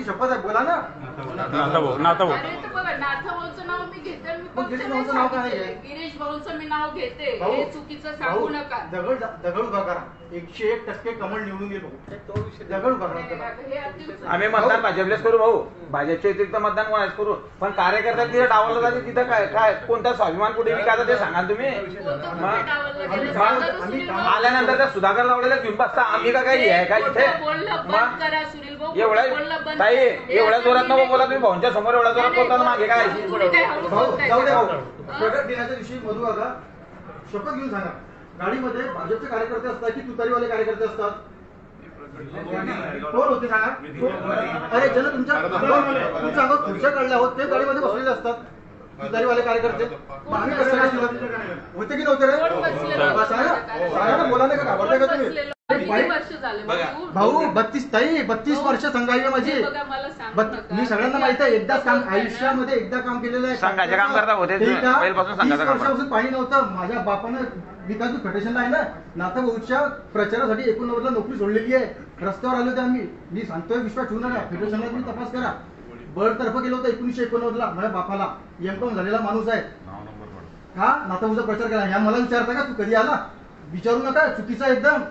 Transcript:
शपथ आहे, बोला ना. नाथभाऊचं नाव मी घेते, गिरीश भाऊचं मी नाव घेते, हे चुकीचं सांगू नका. दगड उभा करा, 101% कमळ निवडून गेलो, दगड उभा करा. आम्ही मतदान भाजपलेच करू भाऊ, भाजपच्या व्यतिरिक्त मतदान कोणाच करू, पण कार्यकर्ता तिथे डावलं जाते, तिथं काय काय कोणता स्वाभिमान कुठे विकायचा ते सांगा तुम्ही. आल्यानंतर त्या सुधाकर लावलेला घेऊन बसता, आम्ही का काही आहे का इथे? एवढ्या ताई एवढ्या जोरात नको बोला तुम्ही, भाऊंच्या समोर एवढ्या जोरात बोलताना मागे काय? प्रगट दिनाच्या दिवशी मधू काका शपथ घेऊन सांगा, गाडीमध्ये भाजपचे कार्यकर्ते असतात की तुतारीवाले कार्यकर्ते असतात? कोण होते सांगा. अरे ज्याला तुमच्या अंगावर खुर्च्या काढल्या आहोत ते गाडीमध्ये बसलेले असतात, तुतारीवाले कार्यकर्ते. होते की नव्हते रे? सांगा ना, बोला नाही का, घाबरते का तुम्ही? भाऊ 32 वर्ष संघाई माझी, मी सगळ्यांना माहित आहे. एकदाच काम आयुष्यामध्ये एकदा काम केलेलं आहे. संघाचे काम करता होते, 30 वर्षापासून पाणी नव्हतं. माझ्या बापानं विकास फेडरेशनला आहे ना, नाथभाऊच्या प्रचारासाठी 89 ला नोकरी सोडलेली आहे. रस्त्यावर आलो होते आम्ही. मी सांगतोय, विश्वास ठेवू नका, फेडरेशनला तुम्ही तपास करा. बळतर्फ गेलो होतं 1989 ला. माझ्या बापाला एमकॉम झालेला माणूस आहे. का नाथभाऊचा प्रचार केला? या मला विचारता का तू कधी आला? विचारू नका, चुकीचा एकदम.